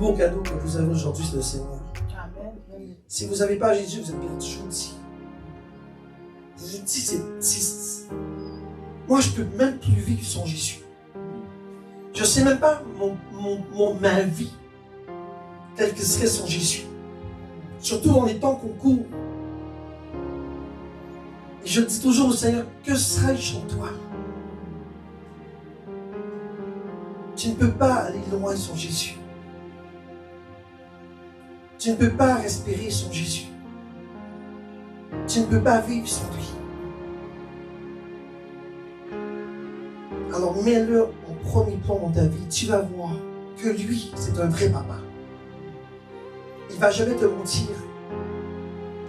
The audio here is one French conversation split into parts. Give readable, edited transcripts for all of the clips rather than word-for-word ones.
beau cadeau que vous avez aujourd'hui, c'est le Seigneur. Si vous n'avez pas Jésus, vous êtes perdu. Je vous le dis. Je vous le dis, moi, je ne peux même plus vivre sans Jésus. Je ne sais même pas ma vie telle que serait sans Jésus. Surtout dans les temps qu'on court. Et je dis toujours au Seigneur, que serais-je sans toi? Tu ne peux pas aller loin sans Jésus. Tu ne peux pas respirer sans Jésus. Tu ne peux pas vivre sans lui. Alors mets-le en premier plan dans ta vie. Tu vas voir que lui, c'est un vrai papa. Il ne va jamais te mentir.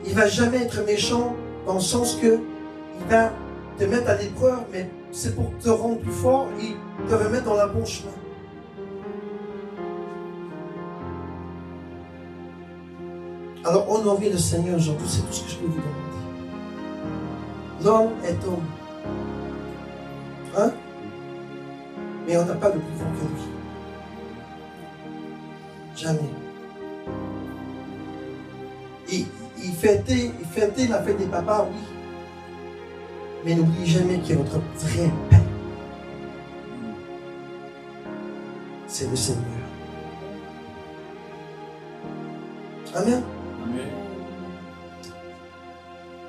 Il ne va jamais être méchant dans le sens que il va te mettre à l'épreuve, mais c'est pour te rendre plus fort et te remettre dans le bon chemin. Alors honorez le Seigneur aujourd'hui, c'est tout ce que je peux vous demander. L'homme est homme. Hein? Mais on n'a pas de plus fort que lui. Jamais. Il fêtait la fête des papas, oui. Mais n'oubliez jamais qu'il y a votre vrai Père. C'est le Seigneur. Amen. Amen.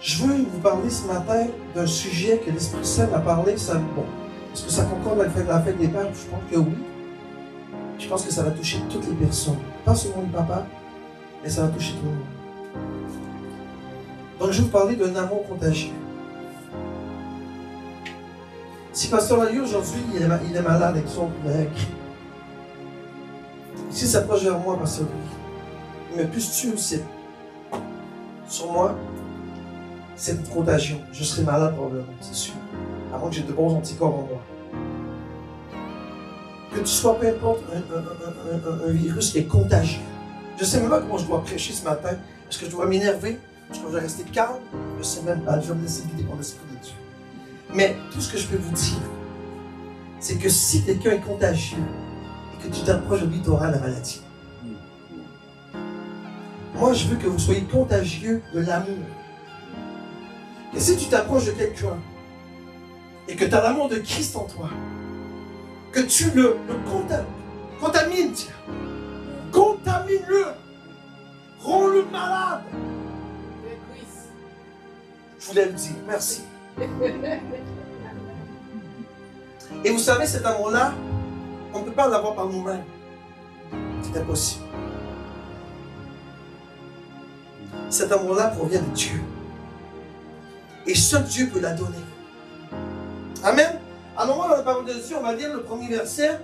Je veux vous parler ce matin d'un sujet que l'Esprit Saint m'a parlé. Est-ce que ça concorde avec la fête des pères? Je pense que oui. Je pense que ça va toucher toutes les personnes. Pas seulement le papa, mais ça va toucher tout le monde. Donc je vais vous parler d'un amour contagieux. Si Pasteur Lalieu aujourd'hui, il est malade avec son cri. S'il s'approche vers moi, Pasteur Lalieu, il me pustule sur moi, c'est une contagion. Je serai malade probablement, c'est sûr. À moins que j'ai de bons anticorps en moi. Que tu sois, peu importe, un virus qui est contagieux. Je ne sais même pas comment je dois prêcher ce matin. Est-ce que je dois m'énerver? Est-ce que je dois rester calme? Je ne sais même pas. Je vais me laisser guider par l'Esprit de Dieu. Mais tout ce que je peux vous dire, c'est que si quelqu'un est contagieux et que tu t'approches de lui, tu auras la maladie. Moi, je veux que vous soyez contagieux de l'amour. Et si tu t'approches de quelqu'un et que tu as l'amour de Christ en toi, que tu le contamines, contamine-le, rends-le malade. Je voulais le dire, merci. Et vous savez, cet amour-là, on ne peut pas l'avoir par nous-mêmes. C'est impossible. Cet amour-là provient de Dieu. Et seul Dieu peut la donner. Amen. Alors moi, dans la parole de Dieu, on va lire le premier verset.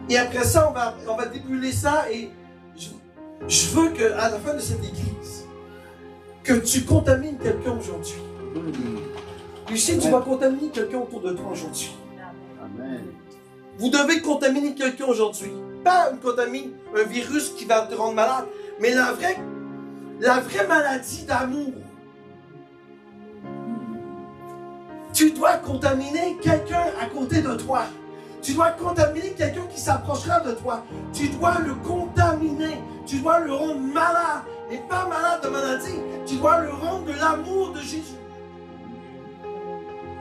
Et après ça, on va débuler ça. Et je veux qu'à la fin de cette église, que tu contamines quelqu'un aujourd'hui. Lucie, tu vas contaminer quelqu'un autour de toi aujourd'hui. Amen. Vous devez contaminer quelqu'un aujourd'hui. Pas un virus qui va te rendre malade, mais la vraie maladie d'amour. Tu dois contaminer quelqu'un à côté de toi. Tu dois contaminer quelqu'un qui s'approchera de toi. Tu dois le contaminer. Tu dois le rendre malade. Et pas malade de maladie. Tu dois le rendre de l'amour de Jésus.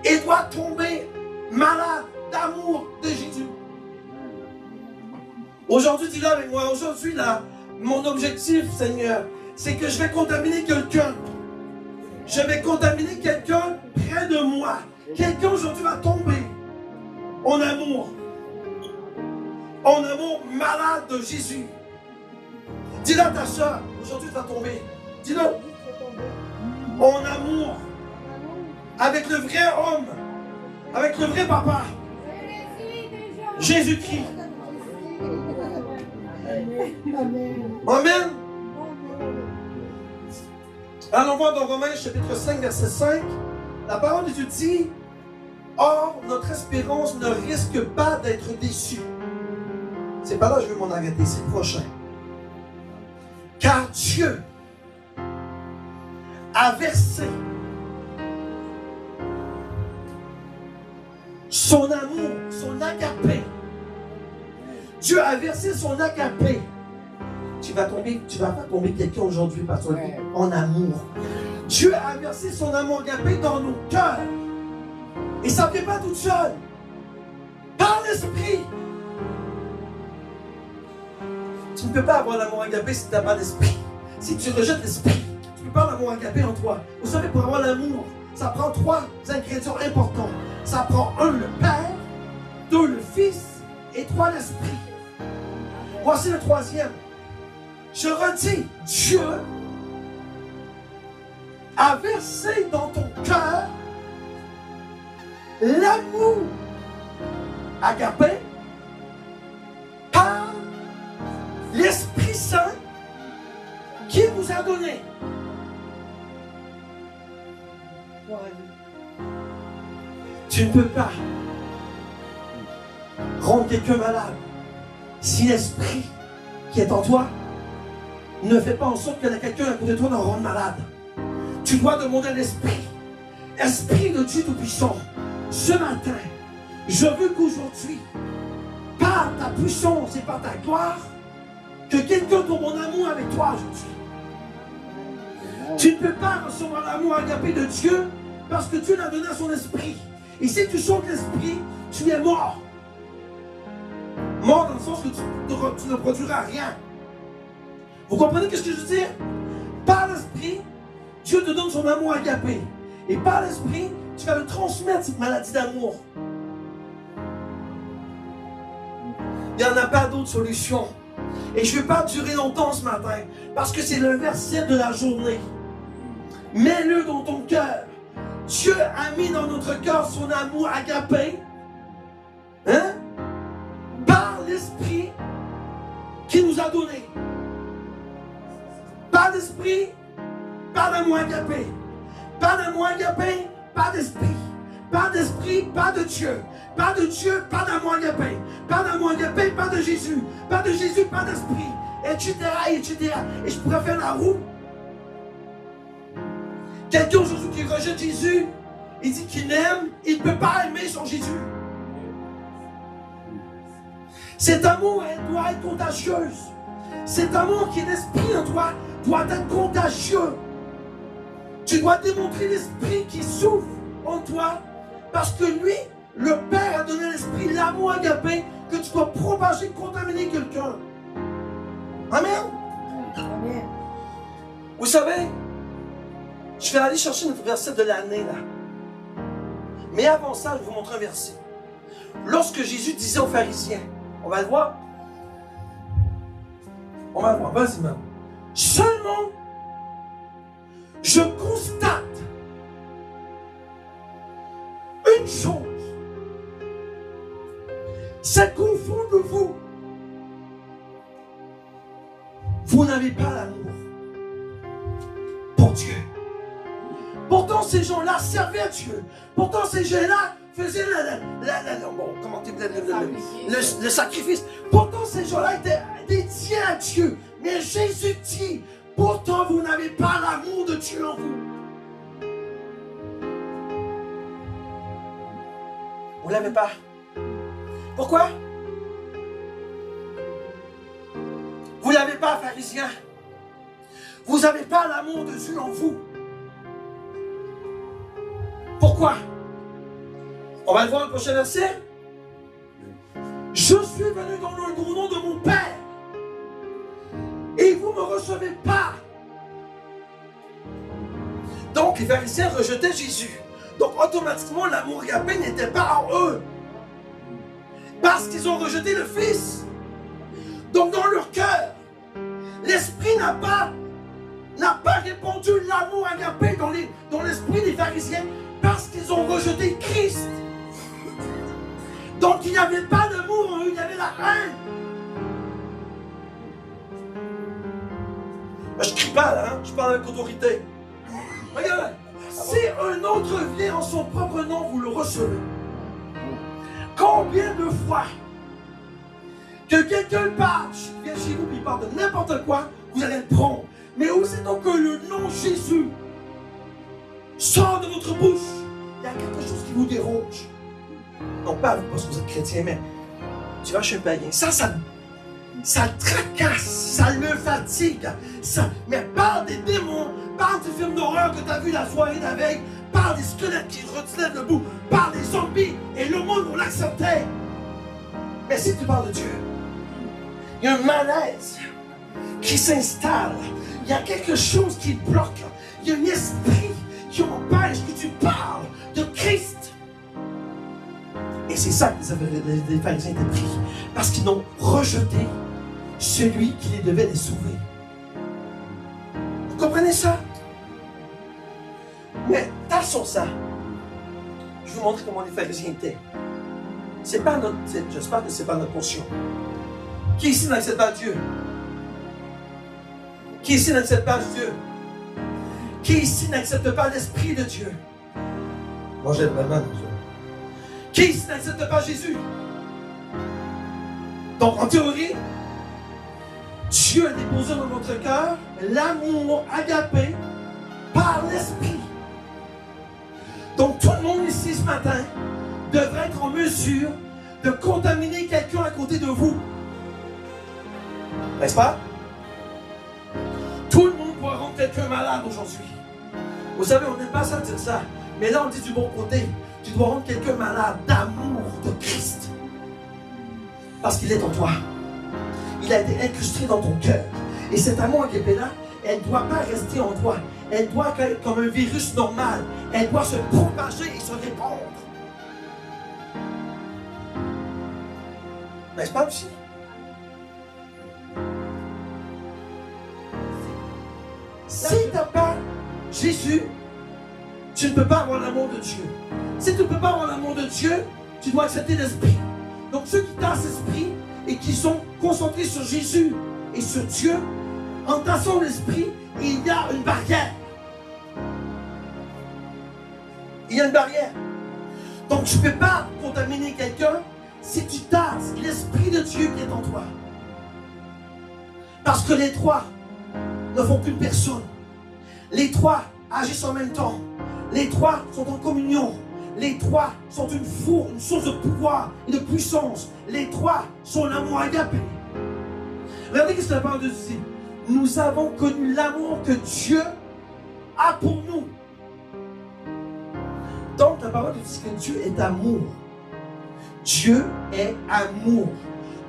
Et doit tomber malade d'amour de Jésus. Aujourd'hui, dis-le avec moi. Aujourd'hui, là, mon objectif, Seigneur, c'est que je vais contaminer quelqu'un. Je vais contaminer quelqu'un près de moi. Quelqu'un aujourd'hui va tomber en amour. En amour malade de Jésus. Dis-le à ta soeur, aujourd'hui tu vas tomber. Dis-le. En amour. Avec le vrai homme. Avec le vrai papa. Jésus-Christ. Amen. Allons voir dans Romains chapitre 5, verset 5. La parole de Dieu dit: or, notre espérance ne risque pas d'être déçue. C'est pas là que je veux m'en arrêter, c'est le prochain. Car Dieu a versé son amour, son agapé. Dieu a versé son agapé vas faire tomber quelqu'un aujourd'hui, Pasteur, en amour. Dieu a versé son amour agapé dans nos cœurs. Et ça ne vient pas tout seul. Par l'Esprit. Tu ne peux pas avoir l'amour agapé si tu n'as pas l'Esprit. Si tu rejettes l'Esprit, tu ne peux pas avoir l'amour agapé en toi. Vous savez, pour avoir l'amour, ça prend 3 ingrédients importants. Ça prend 1, le Père, 2, le Fils, et 3, l'Esprit. Voici le 3e. Je redis, Dieu a versé dans ton cœur l'amour agapé par l'Esprit Saint qui vous a donné. Tu ne peux pas rendre quelqu'un malade si l'Esprit qui est en toi ne fait pas en sorte que quelqu'un à côté de toi n'en rende malade. Tu dois demander à l'Esprit, Esprit de Dieu Tout-Puissant, ce matin, je veux qu'aujourd'hui, par ta puissance et par ta gloire, que quelqu'un tombe en amour avec toi aujourd'hui. Tu ne peux pas recevoir l'amour agapé de Dieu parce que Dieu l'a donné à son esprit. Et si tu chantes l'esprit, tu es mort. Mort dans le sens que tu ne produiras rien. Vous comprenez ce que je veux dire? Par l'esprit, Dieu te donne son amour agapé. Et par l'esprit, tu vas le transmettre, cette maladie d'amour. Il n'y en a pas d'autre solution. Et je ne vais pas durer longtemps ce matin, parce que c'est le verset de la journée. Mets-le dans ton cœur. Dieu a mis dans notre cœur son amour agapé, hein? Par l'Esprit qui nous a donné. Pas d'esprit, pas d'amour agapé. Pas d'amour agapé, pas d'esprit. Pas d'esprit, pas de Dieu. Pas de Dieu, pas d'amour agapé. Pas d'amour agapé, pas de Jésus. Pas de Jésus, pas d'esprit. Etc., etc. Et je pourrais faire la roue. Quelqu'un aujourd'hui qui rejette Jésus, il dit qu'il aime, il ne peut pas aimer son Jésus. Cet amour doit être contagieux. Cet amour qui est l'esprit en toi doit être contagieux. Tu dois démontrer l'esprit qui souffle en toi parce que lui, le Père a donné l'esprit, l'amour agapé que tu dois propager, contaminer quelqu'un. Amen. Amen. Vous savez, je vais aller chercher notre verset de l'année là. Mais avant ça, je vais vous montrer un verset. Lorsque Jésus disait aux pharisiens, on va le voir. On va le voir, vas-y même. Seulement, je constate une chose. C'est qu'au fond de vous, vous n'avez pas l'amour pour Dieu. Pourtant, ces gens-là servaient à Dieu. Pourtant, ces gens-là faisaient le sacrifice. Pourtant, ces gens-là étaient dédiés à Dieu. Mais Jésus dit, pourtant, vous n'avez pas l'amour de Dieu en vous. Vous ne l'avez pas. Pourquoi? Vous ne l'avez pas, pharisiens. Vous n'avez pas l'amour de Dieu en vous. Pourquoi? On va le voir le prochain verset. Je suis venu dans le gros nom de mon Père et vous ne me recevez pas. Donc les pharisiens rejetaient Jésus. Donc automatiquement l'amour agapé n'était pas en eux. Parce qu'ils ont rejeté le Fils. Donc dans leur cœur, l'Esprit n'a pas répandu l'amour agapé dans l'esprit des pharisiens. Parce qu'ils ont rejeté Christ. Donc il n'y avait pas d'amour en eux, il y avait la haine. Je ne crie pas là, hein? Je parle avec autorité. Regarde, si un autre vient en son propre nom, vous le recevez. Combien de fois que quelqu'un vient chez vous et parle de n'importe quoi, vous allez le prendre. Mais aussitôt que le nom Jésus sort de votre bouche, il y a quelque chose qui vous dérange. Non pas parce que vous êtes chrétien, mais tu vas chez un païen. Ça ça tracasse, ça le fatigue. Mais parle des démons, parle du film d'horreur que tu as vu la soirée la veille, parle des squelettes qui relèvent le bout, parle des zombies, et le monde, on l'acceptait. Mais si tu parles de Dieu, il y a un malaise qui s'installe. Il y a quelque chose qui bloque. Il y a un esprit qui empêche que tu parles de Christ. Et c'est ça que les pharisiens étaient pris. Parce qu'ils ont rejeté celui qui les devait les sauver. Vous comprenez ça? Mais tassons ça. Je vais vous montrer comment les pharisiens étaient. C'est pas notre, j'espère que ce n'est pas notre portion. Qui ici n'accepte pas Dieu? Qui ici n'accepte pas Dieu? Qui ici n'accepte pas l'Esprit de Dieu? Moi j'aime vraiment Dieu. Qui ici n'accepte pas Jésus? Donc en théorie, Dieu a déposé dans notre cœur l'amour agapé par l'Esprit. Donc tout le monde ici ce matin devrait être en mesure de contaminer quelqu'un à côté de vous. N'est-ce pas? Tout le monde pourra rendre quelqu'un malade aujourd'hui. Vous savez, on n'aime pas ça dire ça. Mais là, on dit du bon côté. Tu dois rendre quelqu'un malade d'amour de Christ. Parce qu'il est en toi. Il a été incrusté dans ton cœur. Et cet amour agapé-là, elle ne doit pas rester en toi. Elle doit être comme un virus normal. Elle doit se propager et se répandre. N'est-ce pas aussi? Si tu n'as pas Jésus, tu ne peux pas avoir l'amour de Dieu. Si tu ne peux pas avoir l'amour de Dieu, tu dois accepter l'Esprit. Donc ceux qui tassent l'Esprit et qui sont concentrés sur Jésus et sur Dieu, en tassant l'Esprit, il y a une barrière. Il y a une barrière. Donc tu ne peux pas contaminer quelqu'un si tu tasses l'Esprit de Dieu qui est en toi. Parce que les trois ne font qu'une personne. Les trois agissent en même temps. Les trois sont en communion. Les trois sont une source de pouvoir et de puissance. Les trois sont l'amour agapé. Regardez ce que la parole de Dieu dit. Nous avons connu l'amour que Dieu a pour nous. Donc la parole de Dieu dit que Dieu est amour. Dieu est amour.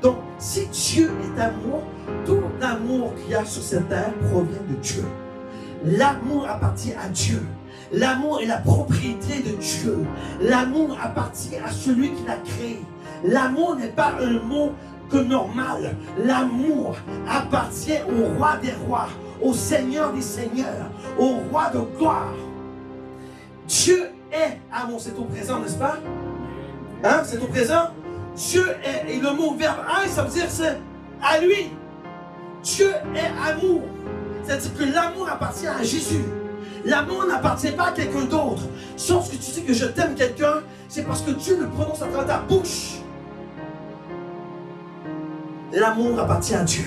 Donc si Dieu est amour, tout l'amour qu'il y a sur cette terre provient de Dieu. L'amour appartient à Dieu. L'amour est la propriété de Dieu. L'amour appartient à celui qui l'a créé. L'amour n'est pas un mot que normal. L'amour appartient au roi des rois, au Seigneur des seigneurs, au roi de gloire. Dieu est amour. C'est au présent, n'est-ce pas? Hein? C'est au présent? Dieu est, et le mot verbe être, ça veut dire c'est à lui. Dieu est amour. C'est-à-dire que l'amour appartient à Jésus. L'amour n'appartient pas à quelqu'un d'autre. Sauf que tu dis que je t'aime quelqu'un, c'est parce que Dieu le prononce à travers ta bouche. L'amour appartient à Dieu.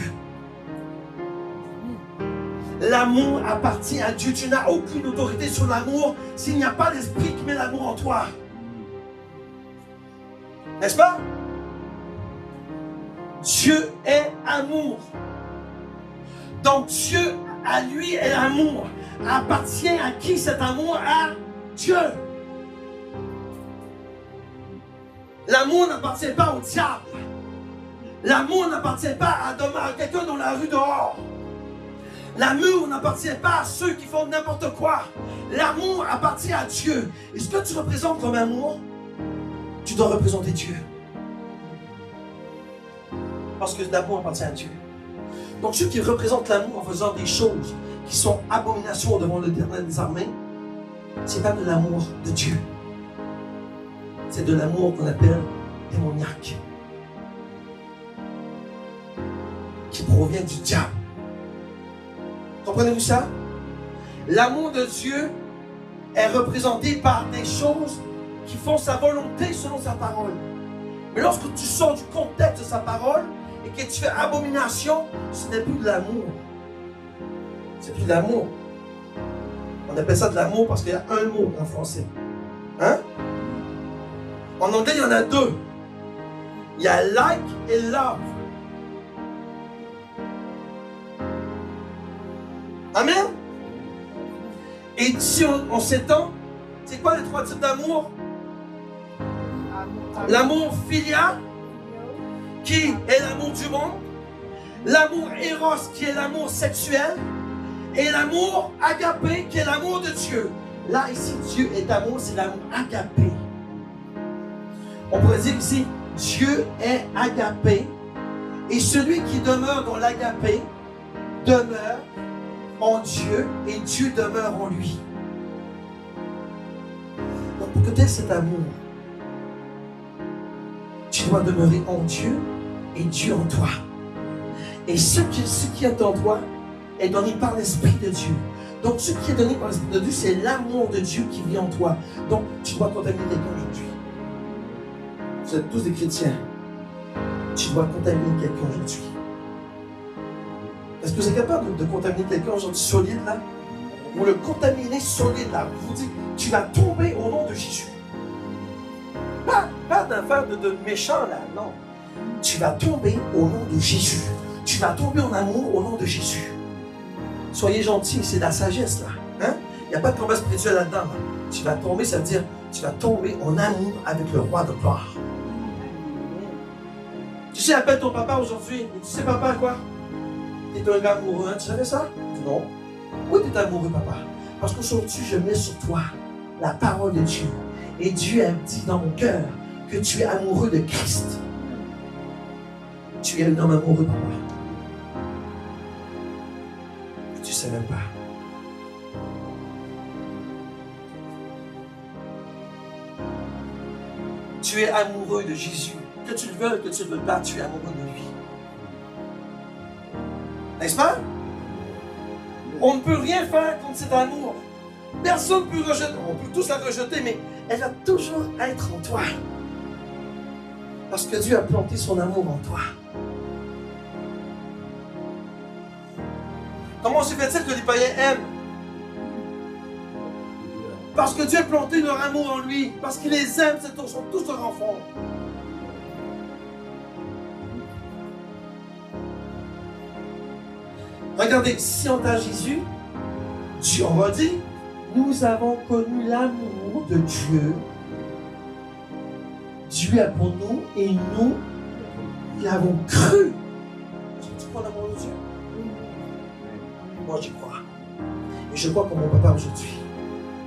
L'amour appartient à Dieu. Tu n'as aucune autorité sur l'amour s'il n'y a pas l'Esprit qui met l'amour en toi. N'est-ce pas? Dieu est amour. Donc Dieu, à lui, est l'amour. Appartient à qui cet amour? À Dieu. L'amour n'appartient pas au diable. L'amour n'appartient pas à quelqu'un dans la rue dehors. L'amour n'appartient pas à ceux qui font n'importe quoi. L'amour appartient à Dieu. Et ce que tu représentes comme amour, tu dois représenter Dieu. Parce que l'amour appartient à Dieu. Donc ceux qui représentent l'amour en faisant des choses qui sont abominations devant l'Éternel des armées, ce n'est pas de l'amour de Dieu. C'est de l'amour qu'on appelle démoniaque. Qui provient du diable. Comprenez-vous ça? L'amour de Dieu est représenté par des choses qui font sa volonté selon sa parole. Mais lorsque tu sors du contexte de sa parole et que tu fais abomination, ce n'est plus de l'amour. C'est plus de l'amour. On appelle ça de l'amour parce qu'il y a un mot en français. Hein? En anglais, il y en a deux. Il y a like et love. Amen. Et si on s'étend, c'est quoi les 3 types d'amour? L'amour filial, qui est l'amour du monde. L'amour éros, qui est l'amour sexuel. Et l'amour agapé, qui est l'amour de Dieu. Là, ici, Dieu est amour, c'est l'amour agapé. On pourrait dire ici, Dieu est agapé. Et celui qui demeure dans l'agapé demeure en Dieu et Dieu demeure en lui. Donc pour que tu aies cet amour, tu dois demeurer en Dieu et Dieu en toi. Et ce qui est en toi est donné par l'Esprit de Dieu. Donc ce qui est donné par l'Esprit de Dieu, c'est l'amour de Dieu qui vit en toi. Donc tu dois contaminer quelqu'un aujourd'hui. Vous êtes tous des chrétiens. Tu dois contaminer quelqu'un aujourd'hui. Est-ce que vous êtes capable de contaminer quelqu'un aujourd'hui solide là? Ou le contaminer solide là? Je vous dis, tu vas tomber au nom de Jésus. Pas d'affaire de méchant là, non. Tu vas tomber au nom de Jésus. Tu vas tomber en amour au nom de Jésus. Soyez gentils, c'est de la sagesse là. Hein? Il n'y a pas de combat spirituel là-dedans. Là. Tu vas tomber, ça veut dire, tu vas tomber en amour avec le roi de gloire. Tu sais, appelle ton papa aujourd'hui. Tu sais, papa, quoi? Tu es un gars amoureux, hein? Tu savais ça? Non. Oui, tu es amoureux, papa. Parce qu'aujourd'hui, je mets sur toi la parole de Dieu. Et Dieu a dit dans mon cœur que tu es amoureux de Christ. Tu es un homme amoureux, papa. Tu ne sais même pas. Tu es amoureux de Jésus. Que tu le veux, que tu ne le veux pas, tu es amoureux de lui. N'est-ce pas? On ne peut rien faire contre cet amour. Personne ne peut rejeter. On peut tous la rejeter, mais elle va toujours être en toi. Parce que Dieu a planté son amour en toi. Comment se fait-il que les païens aiment? Parce que Dieu a planté leur amour en lui. Parce qu'il les aime, sont tous leurs enfants. Regardez, si on a Jésus, Dieu, on va dire, nous avons connu l'amour de Dieu. Dieu est pour nous et nous l'avons cru. Tu crois l'amour de Dieu? Moi, j'y crois. Et je crois que mon papa aujourd'hui,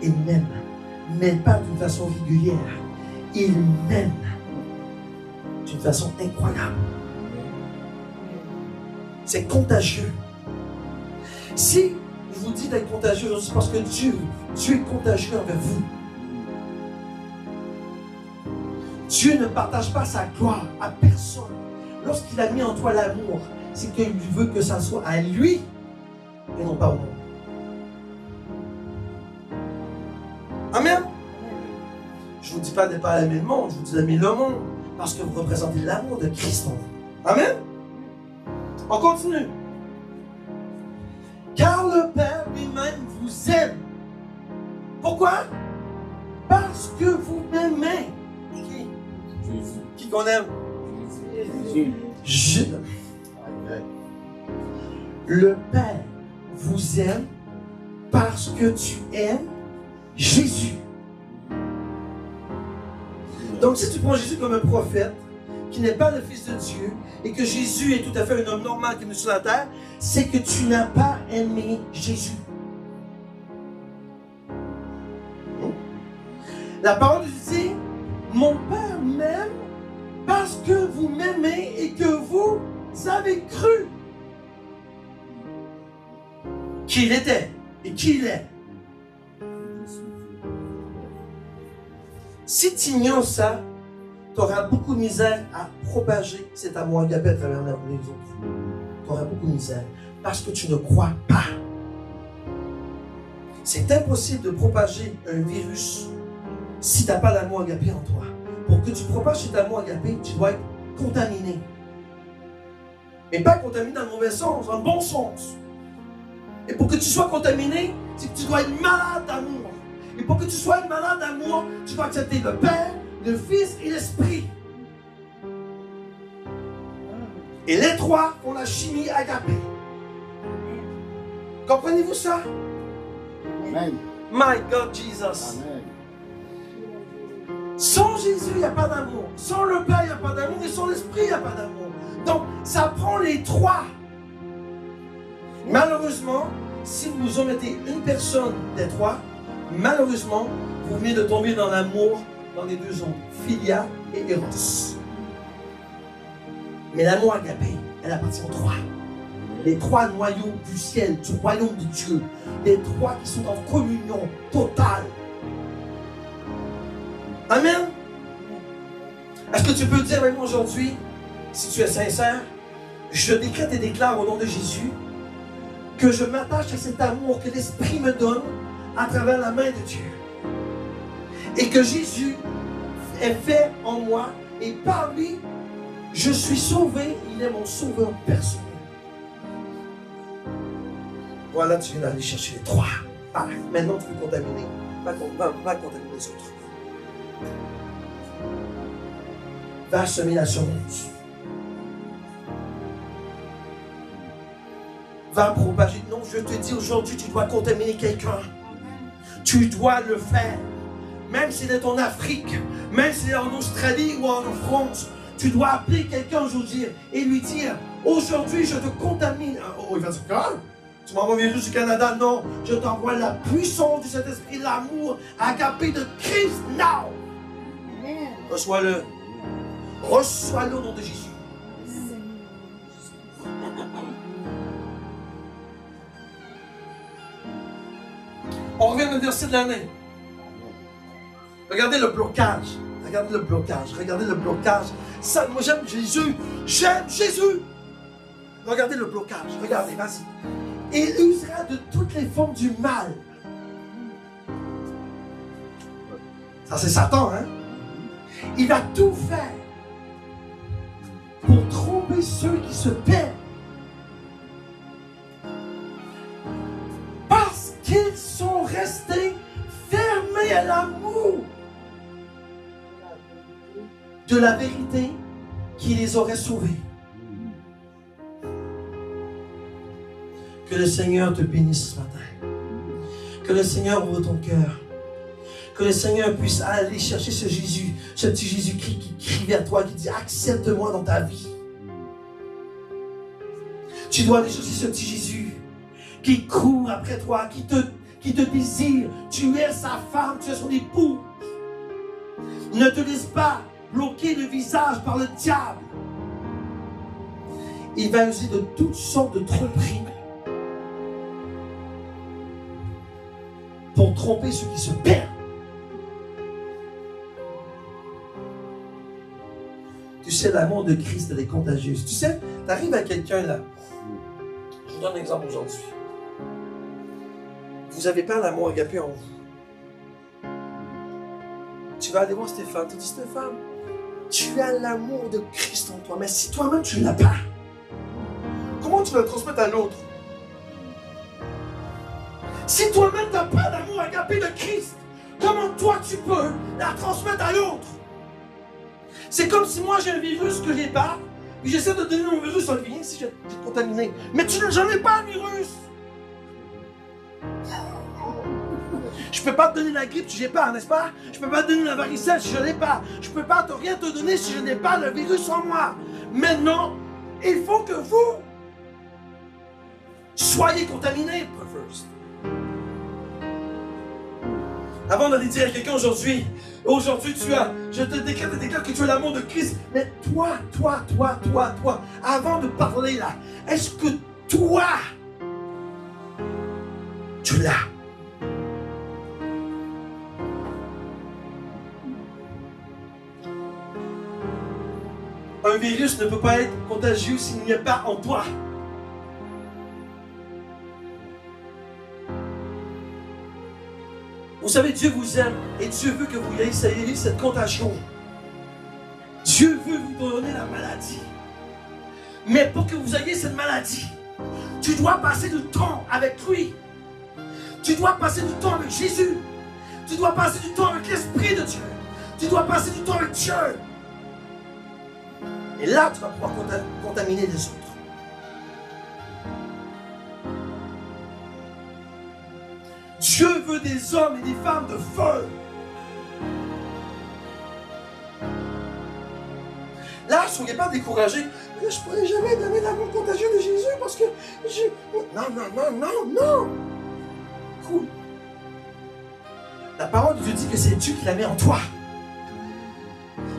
il m'aime, mais pas d'une façon régulière. Il m'aime d'une façon incroyable. C'est contagieux. Si je vous dis d'être contagieux aujourd'hui, c'est parce que Dieu est contagieux envers vous. Dieu ne partage pas sa gloire à personne. Lorsqu'il a mis en toi l'amour, c'est qu'il veut que ça soit à lui et non pas au monde. Amen. Je ne vous dis pas de ne pas aimer le monde, je vous dis d'aimer le monde, parce que vous représentez l'amour de Christ en vous. Amen. On continue. Car le Père lui-même vous aime. Pourquoi? Parce que vous m'aimez. Qui? Jésus. Qui qu'on aime? Jésus. Le Père vous aime parce que tu aimes Jésus. Donc si tu prends Jésus comme un prophète, qui n'est pas le Fils de Dieu, et que Jésus est tout à fait un homme normal qui est venu sur la terre, c'est que tu n'as pas aimé Jésus. La parole dit, mon Père m'aime parce que vous m'aimez et que vous avez cru qu'il était et qui il est. Si tu ignores ça, tu auras beaucoup de misère à propager cet amour agapé à travers les autres. Tu auras beaucoup de misère parce que tu ne crois pas. C'est impossible de propager un virus si tu n'as pas l'amour agapé en toi. Pour que tu propages cet amour agapé, tu dois être contaminé. Mais pas contaminé dans le mauvais sens, dans le bon sens. Et pour que tu sois contaminé, c'est que tu dois être malade d'amour. Et pour que tu sois un malade d'amour, tu dois accepter le Père, le Fils et l'Esprit. Et les trois font la chimie agapée. Comprenez-vous ça? Amen. My God, Jesus. Amen. Sans Jésus, il n'y a pas d'amour. Sans le Père, il n'y a pas d'amour. Et sans l'Esprit, il n'y a pas d'amour. Donc, ça prend les trois. Malheureusement, si vous omettez une personne des trois, malheureusement, vous venez de tomber dans l'amour dans les deux ondes, Philia et Eros. Mais l'amour agapé, elle appartient aux trois. Les trois noyaux du ciel, du royaume de Dieu. Les trois qui sont en communion totale. Amen. Est-ce que tu peux dire avec moi aujourd'hui, si tu es sincère, je décrète et déclare au nom de Jésus que je m'attache à cet amour que l'Esprit me donne à travers la main de Dieu. Et que Jésus est fait en moi et par lui, je suis sauvé, il est mon sauveur personnel. Voilà, tu viens d'aller chercher les trois. Ah, maintenant tu peux contaminer. Va contaminer les autres. Va semer la semence. Va propager. Non, je te dis aujourd'hui, tu dois contaminer quelqu'un. Tu dois le faire. Même s'il est en Afrique, même s'il est en Australie ou en France, tu dois appeler quelqu'un aujourd'hui et lui dire, aujourd'hui je te contamine. Oh, il va dire, quoi? Tu m'envoies un virus du Canada? Non, je t'envoie la puissance du Saint-Esprit, l'amour agapé de Christ, now. Reçois-le. Reçois-le au nom de Jésus. On revient au verset de l'année. Regardez le blocage. Regardez le blocage. Regardez le blocage. Ça, moi j'aime Jésus. J'aime Jésus. Regardez le blocage. Regardez, vas-y. Il usera de toutes les formes du mal. Ça c'est Satan, hein? Il va tout faire pour tromper ceux qui se perdent. Parce qu'ils sont restés fermés à l'amour de la vérité qui les aurait sauvés. Que le Seigneur te bénisse ce matin. Que le Seigneur ouvre ton cœur. Que le Seigneur puisse aller chercher ce Jésus, ce petit Jésus qui crie vers toi, qui dit accepte-moi dans ta vie. Tu dois aller chercher ce petit Jésus qui court après toi, qui te désire. Tu es sa femme, tu es son époux. Ne te laisse pas bloquer le visage par le diable. Il va user de toutes sortes de tromperies pour tromper ceux qui se perdent. Tu sais, l'amour de Christ, elle est contagieuse. Tu sais, tu arrives à quelqu'un là. Je vous donne un exemple aujourd'hui. Vous n'avez pas l'amour agapé en vous. Tu vas aller voir Stéphane. Tu dis, Stéphane, tu as l'amour de Christ en toi. Mais si toi-même tu ne l'as pas, comment tu vas le transmettre à l'autre? Si toi-même tu n'as pas l'amour agapé de Christ, comment toi tu peux la transmettre à l'autre? C'est comme si moi j'ai un virus que j'ai pas, puis j'essaie de donner mon virus à Olivier si j'ai contaminé. Mais j'en ai pas un virus. Je peux pas te donner la grippe si je n'ai pas, n'est-ce pas? Je peux pas te donner la varicelle si je n'ai pas. Je peux pas rien te donner si je n'ai pas le virus en moi. Maintenant, il faut que vous soyez contaminés first. Avant d'aller dire à quelqu'un aujourd'hui, je te décrète et déclare que tu as l'amour de Christ. Mais toi, avant de parler là, est-ce que toi, tu l'as? Un virus ne peut pas être contagieux s'il n'y a pas en toi. Vous savez, Dieu vous aime et Dieu veut que vous ayez cette contagion. Dieu veut vous donner la maladie. Mais pour que vous ayez cette maladie, tu dois passer du temps avec lui. Tu dois passer du temps avec Jésus. Tu dois passer du temps avec l'Esprit de Dieu. Tu dois passer du temps avec Dieu. Et là, tu vas pouvoir contaminer les autres. Dieu veut des hommes et des femmes de feu. Là, soyez pas découragés. Je ne pourrai jamais donner l'amour contagieux de Jésus parce que je... Non. Cool. La parole de Dieu dit que c'est Dieu qui la met en toi.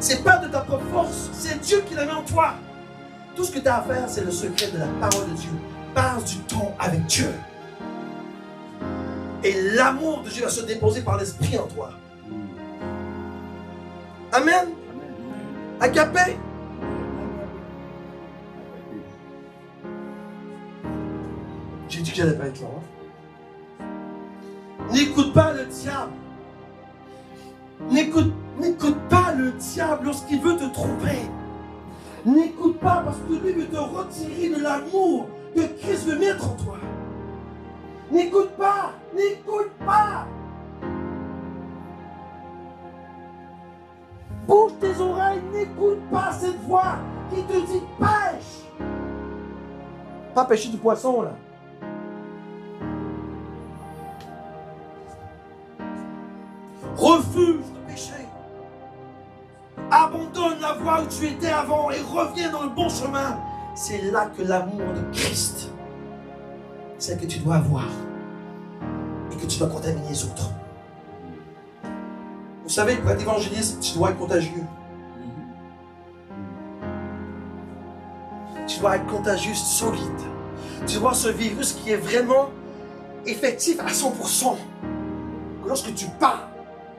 C'est pas de ta propre force, c'est Dieu qui la met en toi. Tout ce que tu as à faire, c'est le secret de la parole de Dieu. Passe du temps avec Dieu. Et l'amour de Dieu va se déposer par l'Esprit en toi. Amen. Agapé. J'ai dit que j'allais pas être là. N'écoute pas le diable. N'écoute pas le diable lorsqu'il veut te tromper. N'écoute pas parce que lui veut te retirer de l'amour que Christ veut mettre en toi. N'écoute pas. Bouge tes oreilles, n'écoute pas cette voix qui te dit pêche. Pas pêcher du poisson là. Refuse de pécher. Abandonne la voie où tu étais avant et reviens dans le bon chemin. C'est là que l'amour de Christ, c'est que tu dois avoir et que tu dois contaminer les autres. Vous savez, pour être évangéliste, tu dois être contagieux. Tu dois être contagieux, solide. Tu dois avoir ce virus qui est vraiment effectif à 100%. Que lorsque tu pars,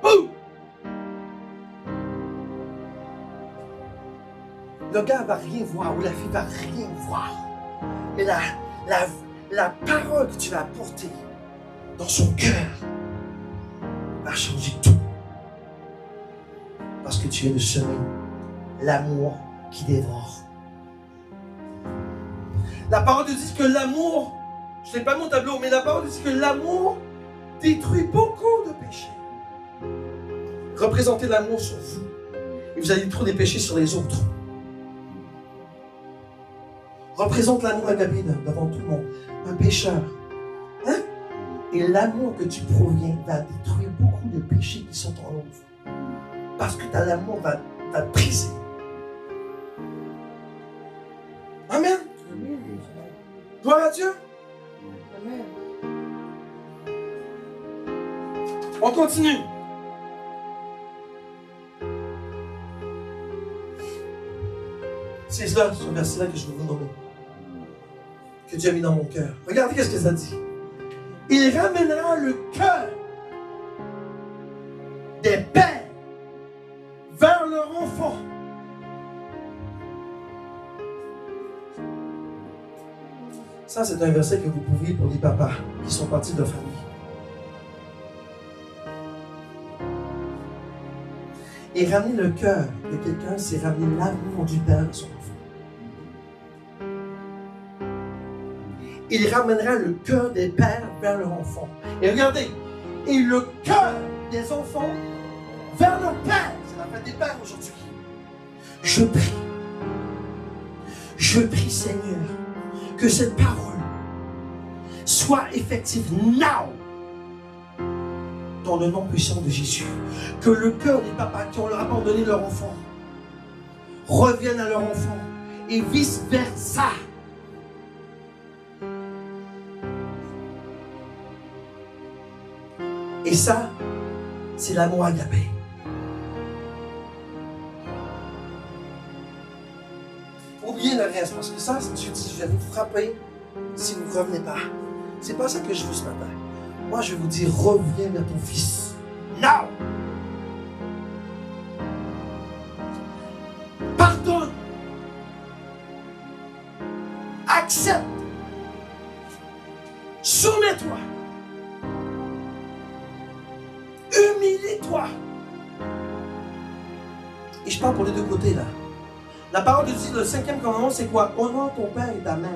boum! Le gars va rien voir ou la fille va rien voir. Mais la parole que tu vas apporter dans son cœur va changer tout. Parce que tu viens de semer l'amour qui dévore. La parole te dit que l'amour, je ne sais pas mon tableau, mais la parole te dit que l'amour détruit beaucoup de péchés. Représentez l'amour sur vous et vous allez détruire des péchés sur les autres. Représente l'amour agapé devant tout le monde. Un pécheur. Hein? Et l'amour que tu proviens va détruire beaucoup de péchés qui sont en nous. Parce que l'amour va te briser. Amen. Gloire à Dieu. Amen. On continue. C'est cela, ce verset-là que je veux vous nommer. Que Dieu a mis dans mon cœur. Regardez qu'est-ce que ça dit. Il ramènera le cœur des pères vers leurs enfants. Ça, c'est un verset que vous pouvez pour les papas qui sont partis de leur famille. Et ramener le cœur de quelqu'un, c'est ramener l'amour du père à son enfant. Il ramènera le cœur des pères vers leur enfant. Et regardez, et le cœur des enfants vers leur père. C'est la fête des pères aujourd'hui. Je prie Seigneur, que cette parole soit effective now, dans le nom puissant de Jésus. Que le cœur des papas qui ont abandonné leur enfant revienne à leur enfant et vice versa. Et ça, c'est l'amour agapé. Oubliez le reste, parce que ça, Dieu dit, je vais vous frapper si vous ne revenez pas. C'est pas ça que je veux ce matin. Moi, je vais vous dire, reviens vers ton fils. Now! Pardonne. Accepte. Soumets-toi. Humilie-toi. Et je parle pour les deux côtés là. La parole de Dieu, le 5e commandement, c'est quoi? Honore ton père et ta mère.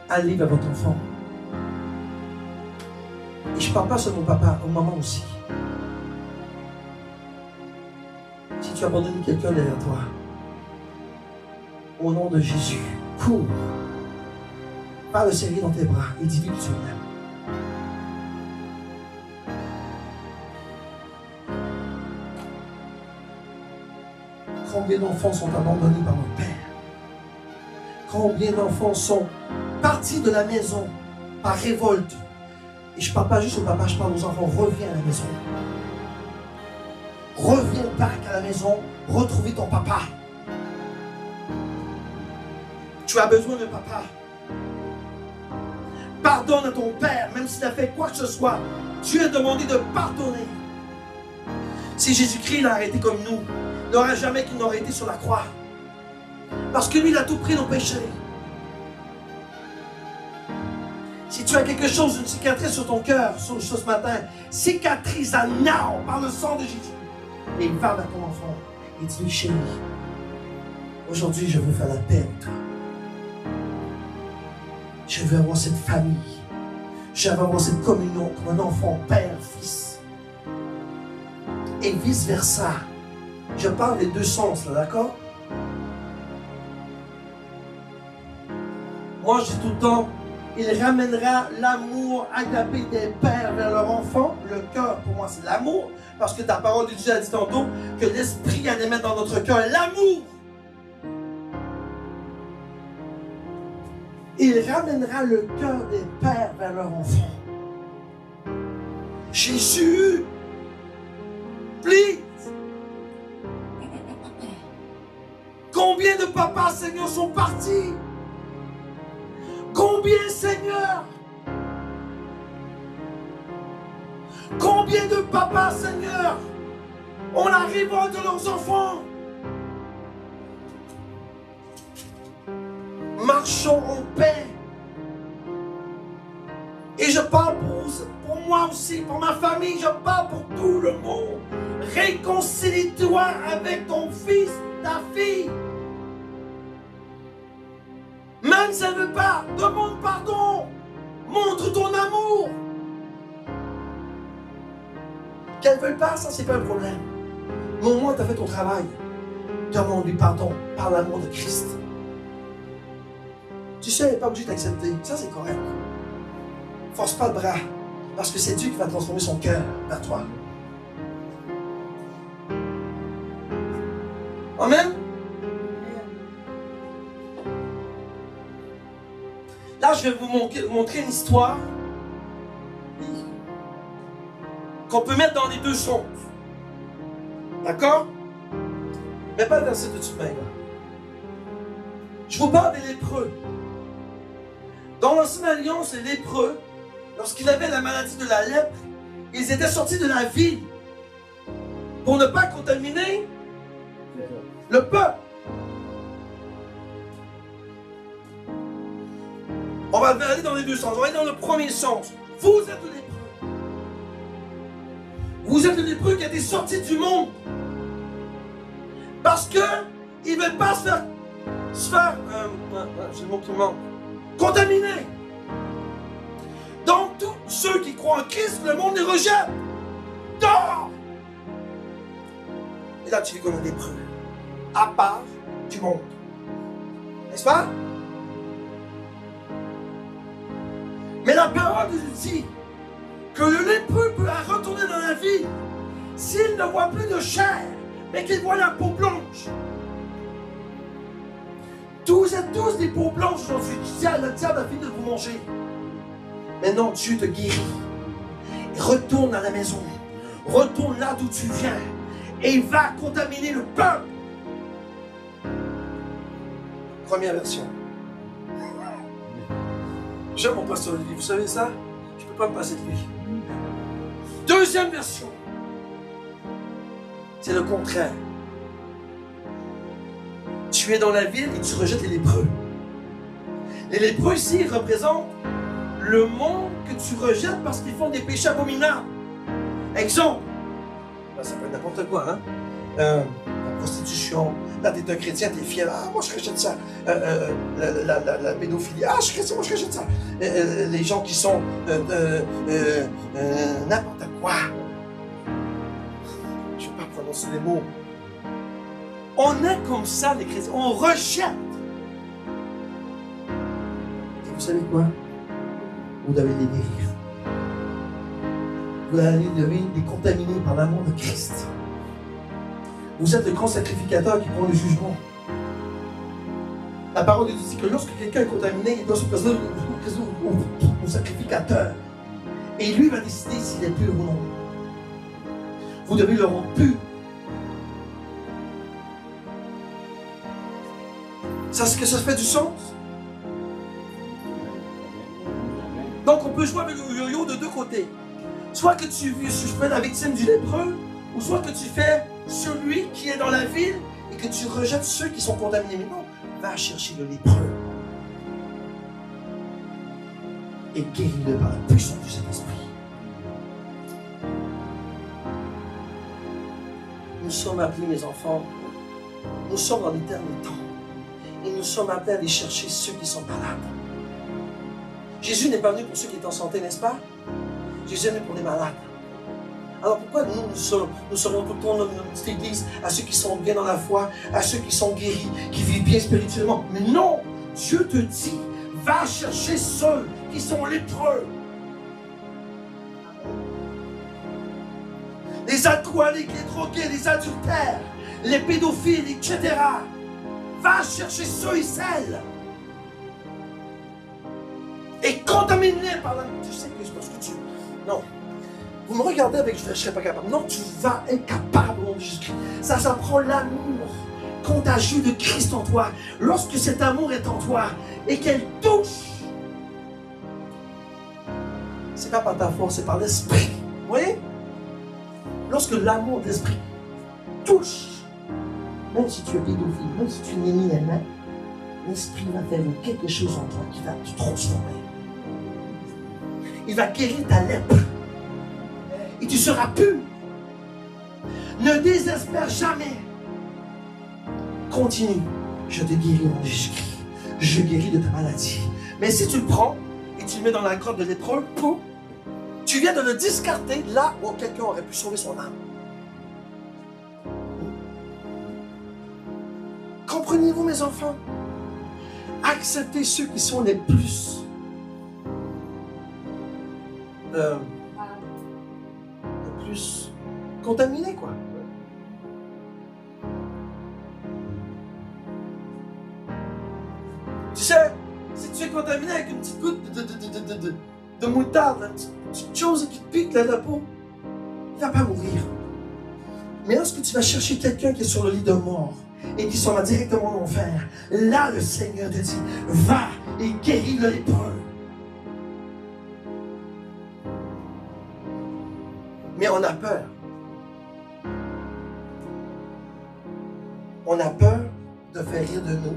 Allez vers votre enfant. Et je ne parle pas seulement au papa, au maman aussi. Si tu abandonnes quelqu'un derrière toi, Au nom de Jésus, cours. Prends le serrer dans tes bras et dis-lui que tu l'aimes. Combien d'enfants sont abandonnés par leur père? Combien d'enfants sont partis de la maison par révolte? Et je ne parle pas juste aux papas, je parle aux enfants. Reviens à la maison. Reviens back à la maison. Retrouver ton papa. Tu as besoin d'un papa. Pardonne à ton père, même s'il a fait quoi que ce soit. Dieu a demandé de pardonner. Si Jésus-Christ l'a arrêté comme nous, il n'y aura jamais qu'il n'aurait été sur la croix. Parce que lui, il a tout pris nos péchés. Si tu as quelque chose, une cicatrice sur ton cœur, ce matin, cicatrise-la now par le sang de Jésus. Et va vers ton enfant et dis-lui, chérie, aujourd'hui, je veux faire la paix avec toi. Je veux avoir cette famille. Je veux avoir cette communion comme un enfant, père, fils. Et vice-versa. Je parle des deux sens, là, d'accord? Moi, je dis tout le temps, il ramènera l'amour agapé des pères vers leur enfant. Le cœur, pour moi, c'est l'amour. Parce que ta parole de Dieu a dit tantôt que l'Esprit allait mettre dans notre cœur l'amour. Il ramènera le cœur des pères vers leur enfant. Jésus, please. Combien de papas, Seigneur, sont partis? Combien, Seigneur? Combien de papas, Seigneur, ont la révolte de leurs enfants? Marchons en paix. Et je parle pour moi aussi, pour ma famille, je parle pour tout le monde. Réconcilie-toi avec ton fils, ta fille. Même si elle ne veut pas, demande pardon. Montre ton amour. Qu'elle ne veut pas, ça c'est pas un problème. Mais au moins tu as fait ton travail. Demande-lui pardon par l'amour de Christ. Tu sais, elle n'est pas obligée d'accepter. Ça c'est correct. Force pas le bras. Parce que c'est Dieu qui va transformer son cœur vers toi. Amen. Là, je vais vous montrer une histoire qu'on peut mettre dans les deux sens. D'accord? Mais pas le verset de dessus même. Je vous parle des lépreux. Dans l'Ancienne Alliance, les lépreux, lorsqu'ils avaient la maladie de la lèpre, ils étaient sortis de la ville pour ne pas contaminer le peuple. On va aller dans les deux sens. On va aller dans le premier sens. Vous êtes le lépreux. Vous êtes le lépreux qui a été sorti du monde. Parce que il ne veut pas se faire j'ai le mot qui manque, contaminer. Donc tous ceux qui croient en Christ, le monde les rejette. Dors! Et là tu vis comme un lépreux. À part du monde. N'est-ce pas? Mais la parole nous dit que le lépreux peut retourner dans la ville s'il ne voit plus de chair, mais qu'il voit la peau blanche. Vous êtes tous des peaux blanches aujourd'hui. Le diable a fini de vous manger. Maintenant, Dieu te guérit. Retourne à la maison. Retourne là d'où tu viens. Et va contaminer le peuple. Première version. J'aime mon pasteur Olivier, vous savez ça? Je ne peux pas me passer de lui. Deuxième version. C'est le contraire. Tu es dans la ville et tu rejettes les lépreux. Les lépreux ici représentent le monde que tu rejettes parce qu'ils font des péchés abominables. Exemple, ça peut être n'importe quoi, hein? La prostitution. Là, tu es un chrétien, tu es fier. Ah, moi, je rejette ça. La pédophilie. Ah, je suis chrétien, moi, je rejette ça. Les gens qui sont n'importe quoi. Je ne vais pas prononcer les mots. On est comme ça, les chrétiens. On rejette vous savez quoi? Vous devez les guérir. Vous devez les contaminer par l'amour de Christ. Vous êtes le grand sacrificateur qui prend le jugement. La parole de Dieu dit que lorsque quelqu'un est contaminé, il doit se présenter au sacrificateur. Et lui va décider s'il est pur ou non. Vous devez le rendre pur. Est-ce que ça fait du sens? Donc on peut jouer avec le yo-yo de deux côtés. Soit que tu fais la victime du lépreux, ou soit que tu fais celui qui est dans la ville et que tu rejettes ceux qui sont contaminés. Mais non, va chercher le lépreux et guéris-le par la puissance du Saint-Esprit. Nous sommes appelés, mes enfants, nous sommes dans les derniers temps et nous sommes appelés à aller chercher ceux qui sont malades. Jésus n'est pas venu pour ceux qui sont en santé, n'est-ce pas? Jésus est venu pour les malades. Alors pourquoi nous serons tout le temps dans notre église à ceux qui sont bien dans la foi, à ceux qui sont guéris, qui vivent bien spirituellement? Mais non! Dieu te dit, va chercher ceux qui sont lépreux. Les alcooliques, les drogués, les adultères, les pédophiles, etc. Va chercher ceux et celles. Et contamine-les par la... Tu sais que parce que tu... Non. Vous me regardez avec, je ne serai pas capable. Non, tu vas être capable, mon Jésus-Christ. Ça prend l'amour contagieux de Christ en toi. Lorsque cet amour est en toi et qu'elle touche, c'est pas par ta force, c'est par l'esprit. Vous voyez? Lorsque l'amour d'esprit touche, même si tu es pédophile, même si tu n'es ni elle-même, l'esprit va faire quelque chose en toi qui va te transformer. Il va guérir ta lèpre. Et tu seras pur. Ne désespère jamais. Continue. Je te guéris en Jésus-Christ. Je guéris de ta maladie. Mais si tu le prends et tu le mets dans la grotte de l'épreuve, tu viens de le discarter là où quelqu'un aurait pu sauver son âme. Comprenez-vous, mes enfants? Acceptez ceux qui sont les plus contaminés, quoi. Tu sais, si tu es contaminé avec une petite goutte de moutarde, une petite chose qui te pique la peau, il ne va pas mourir. Mais lorsque tu vas chercher quelqu'un qui est sur le lit de mort et qui s'en va directement en enfer, là le Seigneur te dit, va et guéris le lépreux. Mais on a peur. On a peur de faire rire de nous.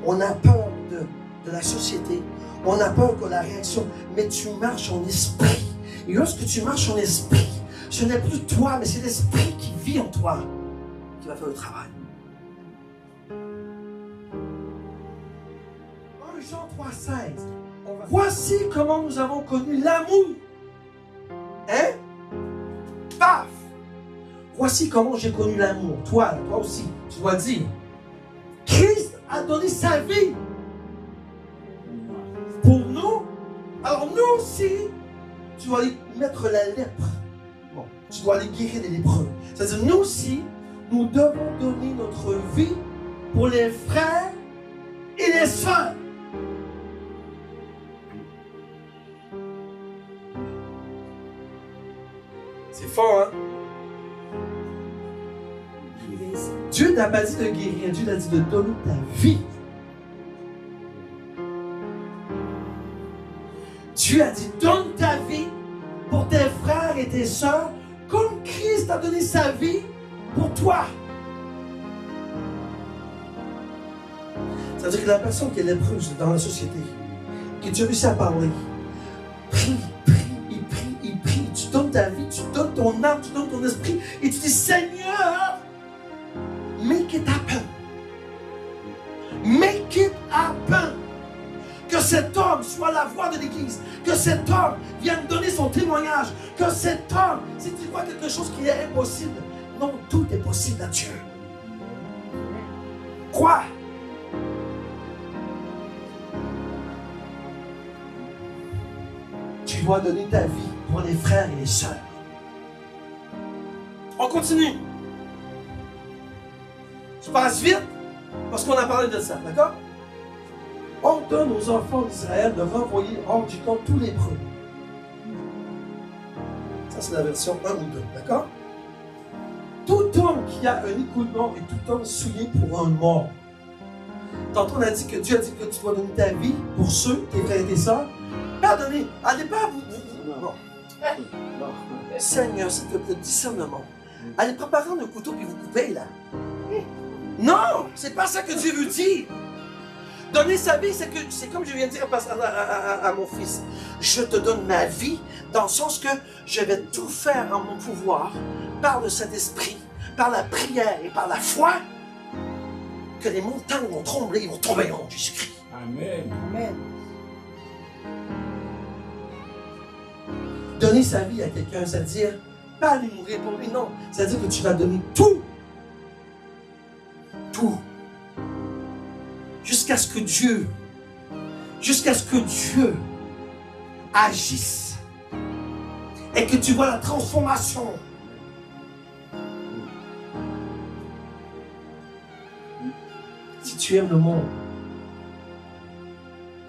On a peur de la société. On a peur de la réaction. Mais tu marches en esprit. Et lorsque tu marches en esprit, ce n'est plus toi, mais c'est l'esprit qui vit en toi qui va faire le travail. 1 Jean 3,16. Voici comment nous avons connu l'amour. Hein? Paf! Voici comment j'ai connu l'amour. Toi aussi, tu dois dire. Christ a donné sa vie pour nous. Alors nous aussi, tu dois aller mettre la lèpre. Bon, tu dois aller guérir les lépreux. C'est-à-dire, nous aussi, nous devons donner notre vie pour les frères et les sœurs. C'est fort, hein? Dieu n'a pas dit de guérir, Dieu a dit de donner ta vie. Dieu a dit, donne ta vie pour tes frères et tes sœurs, comme Christ a donné sa vie pour toi. C'est-à-dire que la personne qui est lépreuse dans la société, que tu as réussi à parler, prie, il prie, tu donnes ta vie, tu donnes ton âme, tu donnes ton esprit, et tu dis, Seigneur, make it happen. Make it happen. Que cet homme soit la voix de l'Église. Que cet homme vienne donner son témoignage. Que cet homme, si tu vois quelque chose qui est impossible, non, tout est possible à Dieu. Crois. dois donner ta vie pour les frères et les sœurs. On continue. Je passe vite parce qu'on a parlé de ça, d'accord? Ordonne aux enfants d'Israël de renvoyer hors du camp tous les lépreux. Ça, c'est la version 1 ou 2, d'accord? Tout homme qui a un écoulement et tout homme souillé pour un mort. Tantôt, on a dit que Dieu a dit que tu dois donner ta vie pour ceux, tes frères et tes sœurs. Pardonnez, allez pas non. Seigneur, s'il te plaît, discernement. Allez préparer un couteau puis vous coupez là. Non, c'est pas ça que Dieu veut dire. Donner sa vie, c'est comme je viens de dire à mon fils. Je te donne ma vie dans le sens que je vais tout faire en mon pouvoir par le Saint-Esprit, par la prière et par la foi, que les montagnes vont trembler, ils vont tomber en Jésus-Christ. Amen. Amen. Donner sa vie à quelqu'un, c'est-à-dire pas aller mourir pour lui, non. C'est-à-dire que tu vas donner tout. Tout. Jusqu'à ce que Dieu agisse et que tu vois la transformation. Si tu aimes le monde,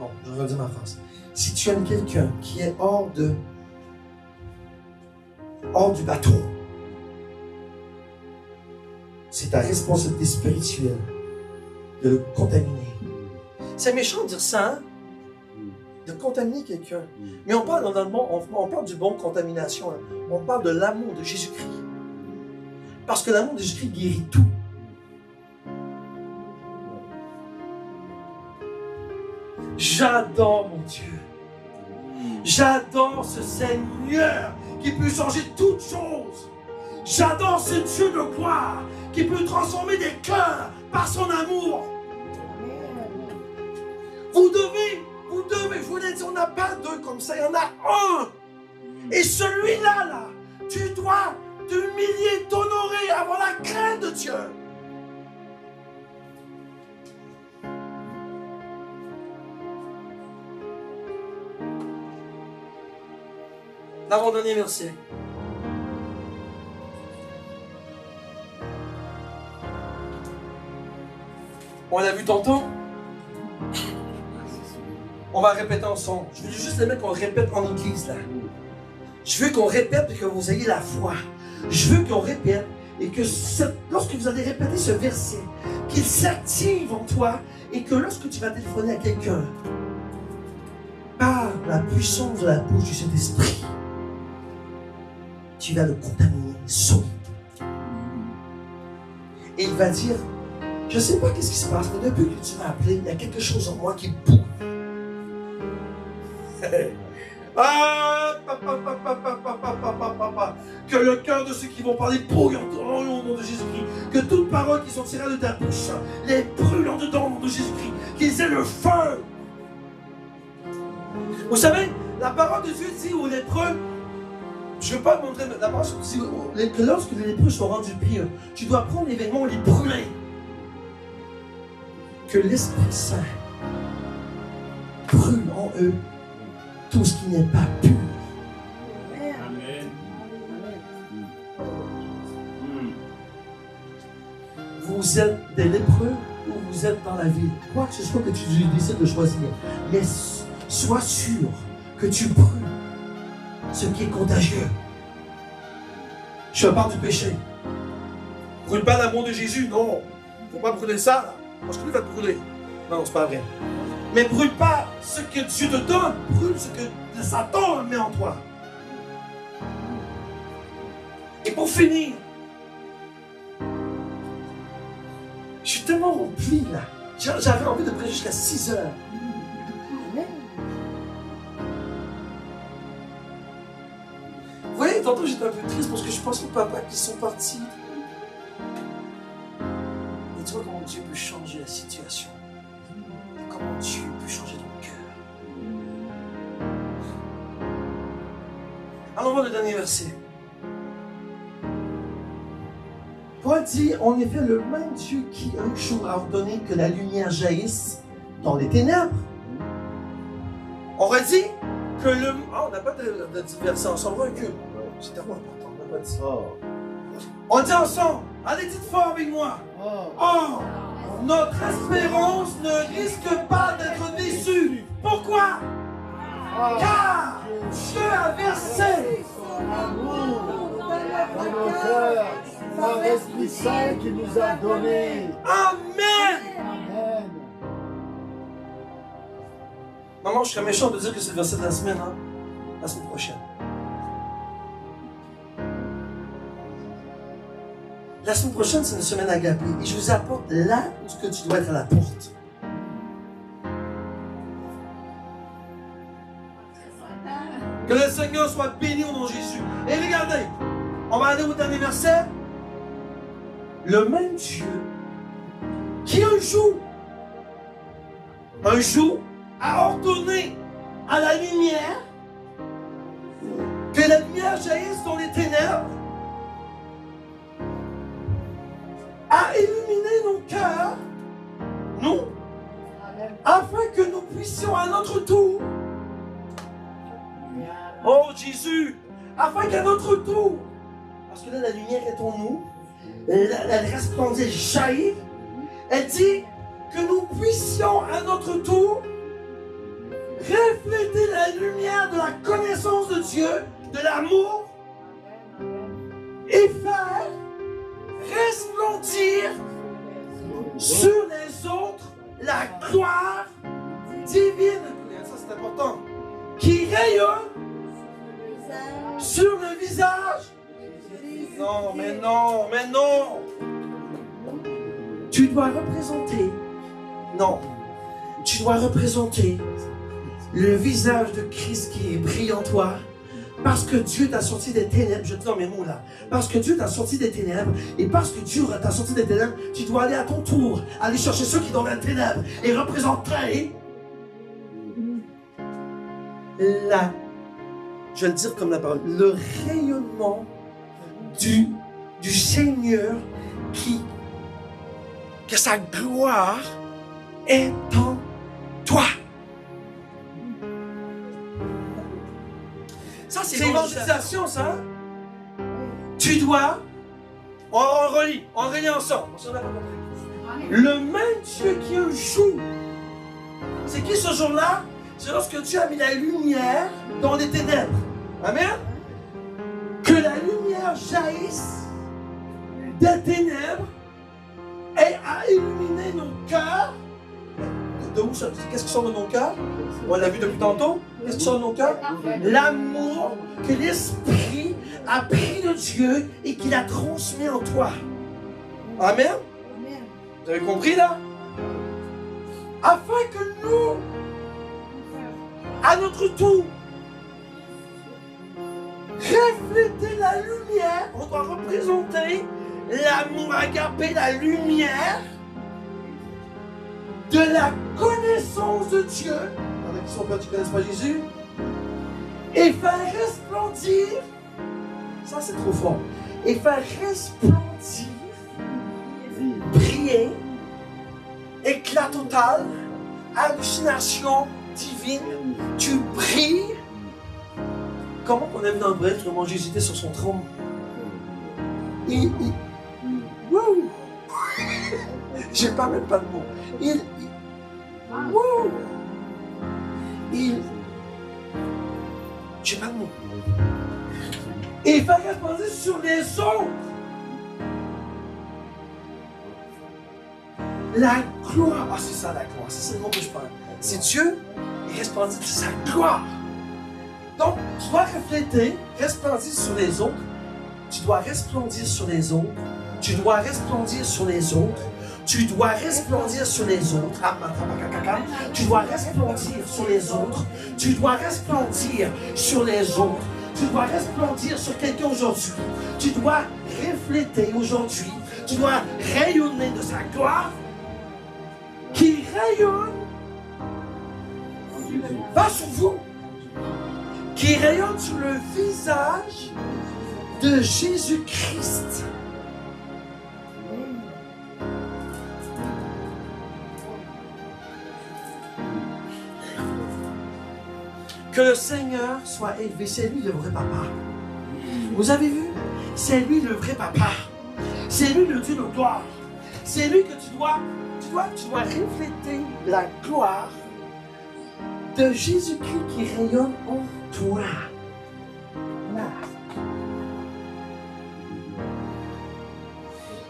non, je vais redire ma phrase. Si tu aimes quelqu'un qui est hors du bateau, c'est ta responsabilité spirituelle de le contaminer. C'est méchant de dire ça, hein? De contaminer quelqu'un. Mais on parle dans le bon, on parle du bon contamination. Hein? On parle de l'amour de Jésus-Christ. Parce que l'amour de Jésus-Christ guérit tout. J'adore mon Dieu. J'adore ce Seigneur qui peut changer toutes choses. J'adore ce Dieu de gloire qui peut transformer des cœurs par son amour. Vous devez, je vous l'ai dit, on n'a pas deux comme ça, il y en a un. Et celui-là, tu dois t'humilier, t'honorer, avoir la crainte de Dieu. L'avant-dernier verset. On l'a vu tantôt. On va répéter ensemble. Je veux juste les mettre qu'on répète en église là. Je veux qu'on répète et que vous ayez la foi. Je veux qu'on répète et que lorsque vous allez répéter ce verset, qu'il s'active en toi et que lorsque tu vas téléphoner à quelqu'un, par la puissance de la bouche du Saint-Esprit, tu vas le contaminer solide. Et il va dire, je ne sais pas qu'est-ce qui se passe, mais depuis que tu m'as appelé, il y a quelque chose en moi qui bouge. Que le cœur de ceux qui vont parler bouille au nom de Jésus-Christ. Que toute parole qui sortira de ta bouche les brûle en dedans au nom de Jésus-Christ. Qu'ils aient le feu. Vous savez, la parole de Dieu dit aux lépreux, je ne veux pas montrer, mais la parole dit que lorsque les lépreux sont rendus pires, tu dois prendre l'événement et les brûler. Que l'Esprit Saint brûle en eux tout ce qui n'est pas pur. Amen. Vous êtes des lépreux ou vous êtes dans la ville. Quoi que ce soit que tu décides de choisir. Mais sois sûr que tu brûles ce qui est contagieux. Je parle du péché. Brûle pas l'amour de Jésus, non. Il ne faut pas brûler ça, là, parce que lui va te brûler. Non, c'est pas vrai. Mais brûle pas ce que Dieu te donne, brûle ce que Satan met en toi. Et pour finir, je suis tellement rempli là. J'avais envie de prêcher jusqu'à 6 heures. Vous voyez, tantôt j'étais un peu triste parce que je pense aux papas qui sont partis. Et tu vois comment Dieu peut changer la situation. Comment Dieu peut changer ton cœur. Allons voir le dernier verset. Paul dit, en effet, le même Dieu qui un jour a ordonné que la lumière jaillisse dans les ténèbres. On redit, que le... Ah, on n'a pas de verset ensemble, recule. C'est tellement important, on n'a pas dit. On dit ensemble, allez dites fort avec moi. Oh, notre espérance ne risque pas d'être déçue. Pourquoi? Car Dieu a versé dans nos cœurs par l'Esprit Saint qui nous a donné. Amen. Amen. Maman, je serais méchant de dire que c'est le verset de la semaine, hein? La semaine prochaine. La semaine prochaine, c'est une semaine agapée. Et je vous apporte là où que tu dois être à la porte. Que le Seigneur soit béni au nom de Jésus. Et regardez, on va aller au dernier verset. Le même Dieu qui un jour a ordonné à la lumière que la lumière jaillisse dans les ténèbres, a illuminé nos cœurs, nous, afin que nous puissions à notre tour, oh Jésus, afin qu'à notre tour, parce que là la lumière est en nous, elle resplendit, jaillit, elle dit que nous puissions à notre tour refléter la lumière de la connaissance de Dieu, de l'amour, et faire resplendir sur les autres la gloire divine, ça c'est important, qui rayonne sur le visage. Non, mais non, mais non. Tu dois représenter, non, tu dois représenter le visage de Christ qui est brille en toi. Parce que Dieu t'a sorti des ténèbres, je te dis dans mes mots là, parce que Dieu t'a sorti des ténèbres, et parce que Dieu t'a sorti des ténèbres, tu dois aller à ton tour, aller chercher ceux qui sont dans les ténèbres, et représenter la, je vais le dire comme la parole, le rayonnement du Seigneur que sa gloire est en toi. Ça, c'est l'évangélisation, ça. Tu dois, on relit ensemble. On n'a pas compris. Le même Dieu qui un jour, c'est qui ce jour-là? C'est lorsque Dieu a mis la lumière dans les ténèbres. Amen. Que la lumière jaillisse des ténèbres et a illuminé nos cœurs. De où ça? Qu'est-ce qui sort de nos cœurs? On l'a vu depuis tantôt. Qu'est-ce qui sort de nos cœurs? L'amour que l'Esprit a pris de Dieu et qu'il a transmis en toi. Amen. Vous avez compris là? Afin que nous, à notre tour, refléter la lumière, on doit représenter l'amour agapé, la lumière de la connaissance de Dieu, avec qui son père, tu ne connais pas Jésus, et faire resplendir, ça c'est trop fort, et faire resplendir, briller, éclat total, hallucination divine, tu brilles. Comment on a vu dans le bref, comment Jésus était sur son trône? Wouh! J'ai pas même pas de mots. Wouh! J'ai pas de mots. Et il fait resplendir sur les autres la gloire. Ah, c'est ça la gloire, c'est le mot que je parle. C'est Dieu, il resplendit de sa gloire. Donc, tu dois refléter, resplendir sur les autres. Tu dois resplendir sur les autres. Tu dois resplendir sur les autres. Tu dois resplendir sur les autres. Tu dois resplendir sur les autres. Tu dois resplendir sur les autres. Tu dois resplendir sur quelqu'un aujourd'hui. Tu dois refléter aujourd'hui. Tu dois rayonner de sa gloire qui rayonne, pas sur vous, qui rayonne sur le visage de Jésus-Christ. Que le Seigneur soit élevé. C'est lui le vrai papa. Vous avez vu? C'est lui le vrai papa. C'est lui le Dieu de gloire. C'est lui que tu dois refléter la gloire de Jésus-Christ qui rayonne en toi. Là.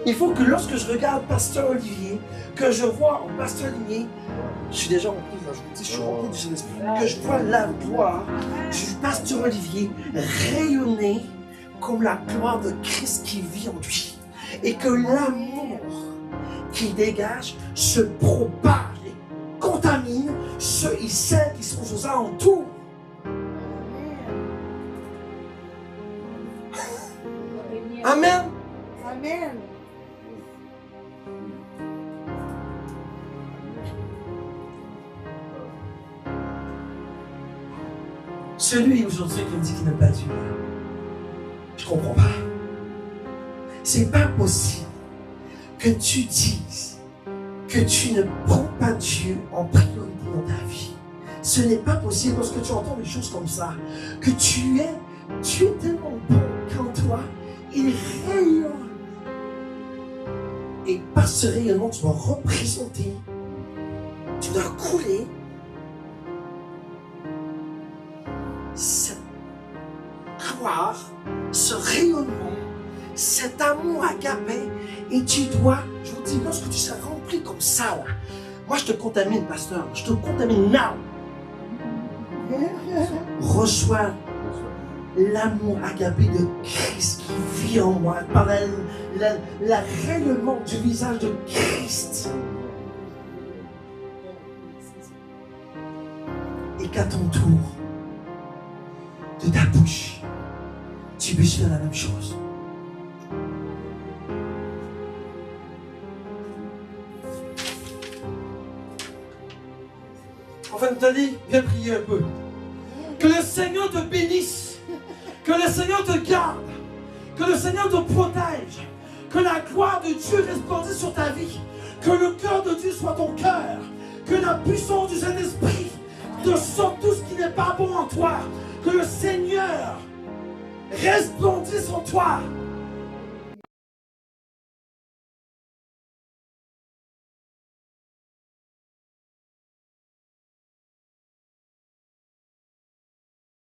Il faut que lorsque je regarde Pasteur Olivier, que je vois en Pasteur Olivier, je suis déjà rempli, je vous dis, je suis rempli du Saint-Esprit, que je vois la gloire du Pasteur Olivier rayonner comme la gloire de Christ qui vit en lui. Et que l'amour qu'il dégage se propage et contamine ceux et celles qui sont aux alentours. Amen. Amen. Celui aujourd'hui qui me dit qu'il n'aime pas Dieu, je ne comprends pas. C'est pas possible que tu dises que tu ne prends pas Dieu en priorité dans ta vie. Ce n'est pas possible lorsque tu entends des choses comme ça, que tu es tellement bon qu'en toi, il rayonne. Et par ce rayonnement, tu dois représenter, tu dois couler cette gloire, ce rayonnement, cet amour agapé, et tu dois, je vous dis, lorsque tu seras rempli comme ça, là, moi je te contamine, pasteur, je te contamine now. Reçois l'amour agapé de Christ qui vit en moi, par le rayonnement du visage de Christ. Et qu'à ton tour, de ta bouche, tu puisses faire la même chose. Enfin, Nathalie, viens prier un peu. Que le Seigneur te bénisse, que le Seigneur te garde, que le Seigneur te protège, que la gloire de Dieu resplendisse sur ta vie, que le cœur de Dieu soit ton cœur, que la puissance du Saint-Esprit te sorte tout ce qui n'est pas bon en toi, que le Seigneur resplendisse en toi,